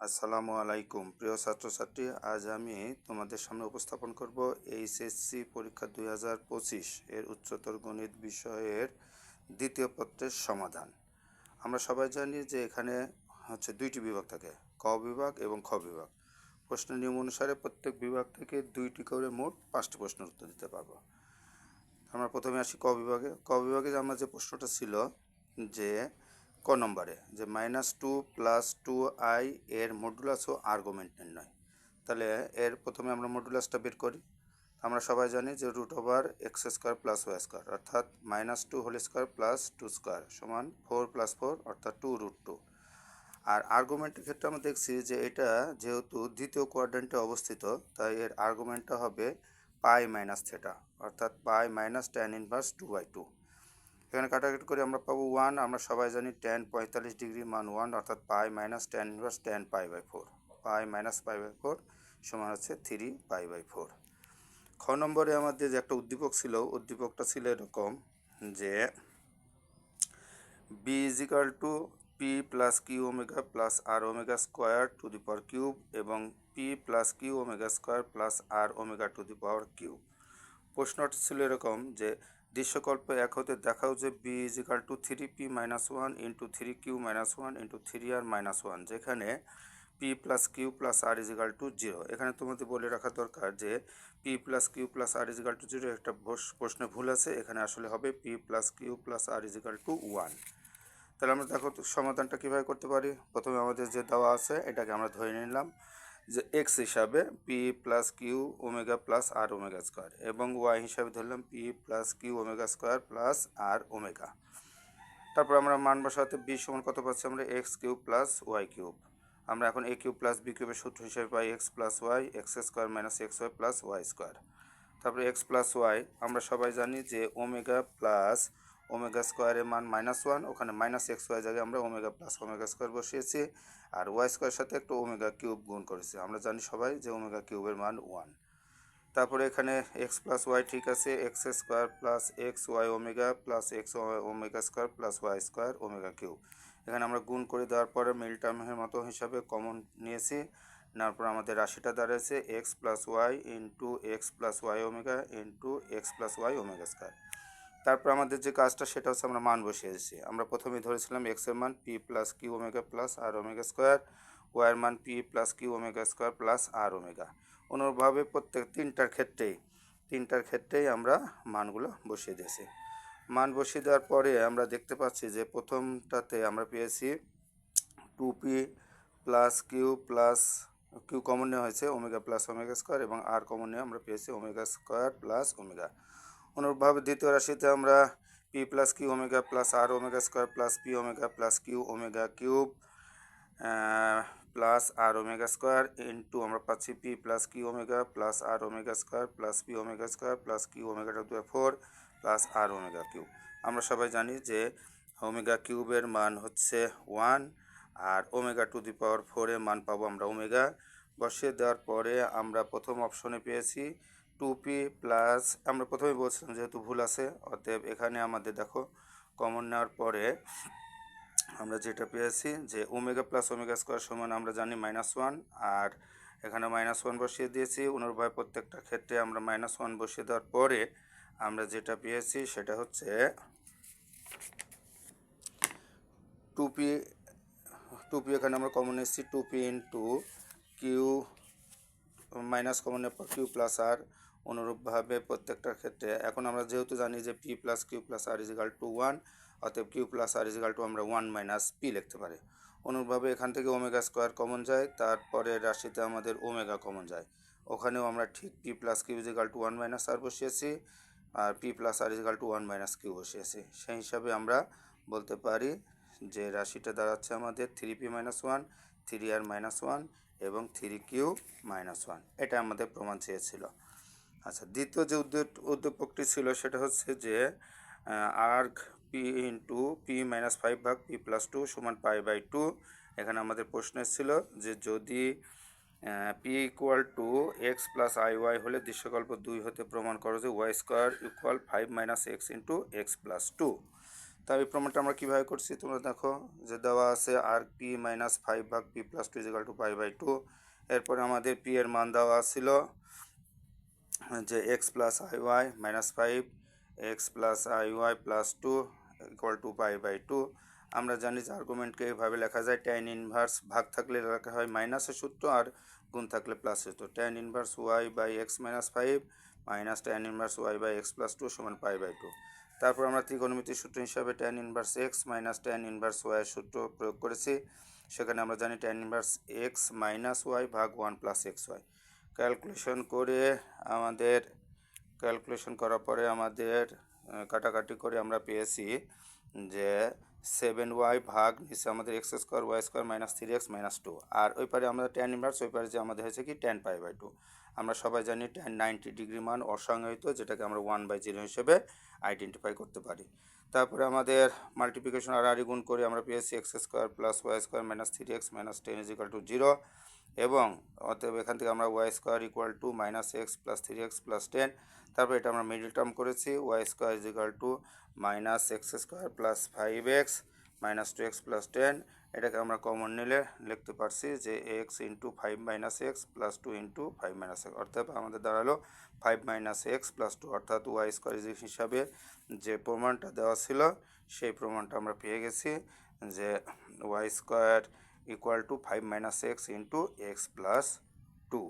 আসসালামু আলাইকুম প্রিয় ছাত্রছাত্রী, আজ আমি তোমাদের সামনে উপস্থাপন করব এইচএসসি পরীক্ষা 2025 এর উচ্চতর গণিত বিষয়ের দ্বিতীয় পত্রের সমাধান। আমরা সবাই জানি যে এখানে দুইটি বিভাগ থাকে, ক বিভাগ এবং খ বিভাগ। প্রশ্নের নিয়ম অনুসারে প্রত্যেক বিভাগ থেকে দুইটি করে মোট 5টি প্রশ্নের উত্তর দিতে পারবো। আমরা প্রথমে আসি ক বিভাগে। ক বিভাগে আমার যে প্রশ্নটা ছিল যে ক নম্বরে যে -2 + 2i এর মডুলাস ও আর্গুমেন্ট নির্ণয়। তাহলে এর প্রথমে আমরা মডুলাসটা বের করি। আমরা সবাই জানি যে √(x² + y² অর্থাৎ -2 হোল স্কোয়ার প্লাস 2 স্কোয়ার সমান 4 + 4 অর্থাৎ 2√2। আর আর্গুমেন্টের ক্ষেত্রে আমরা দেখছি যে এটা যেহেতু দ্বিতীয় কোয়াড্রেন্টে অবস্থিত, তাই এর আর্গুমেন্টটা হবে পাই মাইনাস থেটা অর্থাৎ পাই মাইনাস tan ইনভার্স 2/2। এখানে কাটাকাটি করে আমরা পাবো 1। আমরা সবাই জানি tan 45 ডিগ্রি মান 1 অর্থাৎ পাই মাইনাস tan ইনভার্স tan π/4। পাই মাইনাস π/4 সমান হচ্ছে 3 π/4। খ নম্বরে আমাদের যে একটা উদ্দীপক ছিল, উদ্দীপকটা ছিল এরকম যে b = p + q omega plus r omega square to the power cube এবং p + q omega square plus r omega to the power cube. প্রশ্নটা ছিল এরকম যে দৃশ্যকল্প 1 হতে দেখাও যে b = 3p - 1 × 3q - 1 × 3r - 1, যেখানে p + q + r = 0। এখানে তোমাদের বলে রাখা দরকার যে p + q + r = 0 একটা প্রশ্নে ভুল আছে, এখানে আসলে হবে p + q + r = 1। তাহলে আমরা দেখো তো সমাধানটা কীভাবে করতে পারি। প্রথমে আমাদের যে দেওয়া আছে এটাকে আমরা ধরে নিলাম যে এক্স হিসাবে P plus Q omega plus R omega square এবং ওয়াই হিসাবে ধরলাম P plus Q omega square plus R omega. তারপর আমরা মান বসাতে বি সমান কত পাচ্ছি আমরা X cube plus Y cube. আমরা এখন এ কিউব প্লাস বি কিউবের সূত্র হিসাবে পাই X plus Y X square minus X Y plus Y square. তারপরে এক্স প্লাস ওয়াই আমরা সবাই জানি যে ওমেগা প্লাস ওমেগা স্কোয়ারের মান -1, ওখানে মাইনাস এক্স ওয়াই জায়গায় আমরা ওমেগা প্লাস ওমেগা স্কোয়ার বসিয়েছি আর ওয়াই স্কোয়ারের সাথে একটু ওমেগা কিউব গুণ করেছি। আমরা জানি সবাই যে ওমেগা কিউবের মান 1। তারপরে এখানে এক্স প্লাস ওয়াই ঠিক আছে, X square plus X Y omega plus X omega square plus Y square omega cube. এখানে আমরা গুণ করে দেওয়ার পরে মিল টার্মের মতো হিসাবে কমন নিয়েছি, নেওয়ার পর আমাদের রাশিটা দাঁড়িয়েছে X plus Y into X plus Y omega into X plus Y omega square. তারপর আমাদের যে কাজটা সেটা হচ্ছে আমরা মান বসিয়েছি। আমরা প্রথমে ধরেছিলাম এক্সের মান P plus Q omega plus R omega square, ওয়াইয়ের মান P plus Q omega square plus R omega. অনুরূপভাবে প্রত্যেক তিনটার ক্ষেত্রেই আমরা মানগুলো বসিয়ে দিয়েছি। মান বসিয়ে দেওয়ার পরে আমরা দেখতে পাচ্ছি যে প্রথমটাতে আমরা পেয়েছি 2p প্লাস কিউ কমন নেওয়া হয়েছে ওমেগা প্লাস ওমেগা স্কোয়ার এবং আর কমন নিয়ে আমরা পেয়েছি ওমেগা স্কোয়ার প্লাস ওমেগা। অনুরূপভাবে দ্বিতীয় রাশিতে আমরা P plus Q omega plus R omega square plus P omega plus Q omega cube plus R omega square into আমরা পাচ্ছি P plus Q omega plus R omega square plus P omega square plus Q omega to the 4 plus R omega cube. আমরা সবাই জানি যে omega কিউবের মান হচ্ছে 1 আর omega to দি পাওয়ার 4 এর মান পাবো আমরা ওমেগা। বসিয়ে দেওয়ার পরে আমরা প্রথম অপশনে পেয়েছি 2p প্লাস, আমরা প্রথমে বলছিলাম যেহেতু ভুল আছে অতএব এখানে আমাদের দেখো কমন নেওয়ার পরে আমরা যেটা পেয়েছি যে ওমেগা প্লাস ওমেগা স্কোয়ার সমান আমরা জানি -1 আর এখানে -1 বসিয়ে দিয়েছি। অনুরূপভাবে প্রত্যেকটা ক্ষেত্রে আমরা -1 বসিয়ে দেওয়ার পরে আমরা যেটা পেয়েছি সেটা হচ্ছে 2p এখানে আমরা কমন এসেছি 2p ইন্টু কিউ মাইনাস কমনের পর কিউ প্লাস আর। অনুরূপভাবে প্রত্যেকটার ক্ষেত্রে এখন আমরা যেহেতু জানি যে পি প্লাস কিউ প্লাস আর = 1, অতএব কিউ প্লাস আর = আমরা 1 মাইনাস পি লিখতে পারি। অনুরূপভাবে এখান থেকে ওমেগা স্কোয়ার কমন যায়, তারপরে রাশিতে আমাদের ওমেগা কমন যায়, ওখানেও আমরা ঠিক পি প্লাস কিউ = 1 মাইনাস আর বসিয়েছি আর পি প্লাস আর = 1 মাইনাস কিউ বসিয়েছি। সেই হিসাবে আমরা বলতে পারি যে রাশিটা দাঁড়াচ্ছে আমাদের 3p - 1 3r - 1 এবং 3q - 1। এটা আমাদের প্রমাণ চেয়েছিল। আচ্ছা, দ্বিতীয় যে উদ্দীপকটি ছিল সেটা হচ্ছে যে আর্গ পি ইন্টু পি - 5 ভাগ পি প্লাস 2 সমান π/2। এখানে আমাদের প্রশ্ন ছিল যে যদি P = x plus I Y হলে দৃশ্যকল্প 2 হতে প্রমাণ করো যে ওয়াই স্কোয়ার = 5 - x × x + 2। তা এই প্রমাণটা আমরা কীভাবে করছি তোমরা দেখো, যে দেওয়া আছে আর পি মাইনাস 5 ভাগ P plus 2 equal to pi by 2। এরপরে আমাদের পি এর মান দেওয়া ছিল যে X plus I Y minus 5 X plus I Y plus 2 equal to pi by 2। আমরা জানি যে আর্গুমেন্টকে এভাবে লেখা যায়, ট্যান ইনভার্স ভাগ থাকলে লেখা হয় মাইনাসের সূত্র, আর গুণ থাকলে প্লাসের সূত্র। Tan inverse Y by X minus 5 মাইনাস tan inverse Y by X plus 2 সমান পাই বাই 2। তারপর আমরা ত্রিকোণমিতির সূত্র হিসাবে tan inverse X minus tan inverse ওয়াইয়ের সূত্র প্রয়োগ করেছি। সেখানে আমরা জানি tan inverse X minus Y ভাগ 1 প্লাস এক্স ওয়াই। ক্যালকুলেশন করার পরে আমাদের কাটাকাটি করে আমরা পেয়েছি যে 7y ভাগ নিচে আমাদের X square Y square minus 3x minus 2, আর ওই পারে আমাদের ট্যান ইনভার্স, ওই পারে যে আমাদের হয়েছে কি ট্যান পাই বাই 2। আমরা সবাই জানি ট্যান 90 ডিগ্রি মান অসংজ্ঞায়িত, যেটাকে আমরা 1/0 হিসেবে আইডেন্টিফাই করতে পারি। তারপরে আমাদের মাল্টিপ্লিকেশন আর গুণ করে আমরা পেয়েছি X square plus Y square minus 3x minus 10 equal to 0, এবং অতএব এখান থেকে আমরা Y square equal to minus X plus 3x plus 10। তারপর এটা আমরা মিডল টার্ম করেছি, Y square equal to minus X square plus 5x minus 2x plus 10। এটাকে আমরা কমন নিলে লিখতে পারছি যে X into 5 minus X plus 2 into 5 minus X, অর্থাৎ আমাদের দাঁড়ালো 5 মাইনাস এক্স প্লাস 2, অর্থাৎ ওয়াই স্কোয়ার হিসাবে যে প্রমাণটা দেওয়া ছিল সেই প্রমাণটা আমরা পেয়ে গেছি, যে Y square equal to 5 minus X into X plus 2।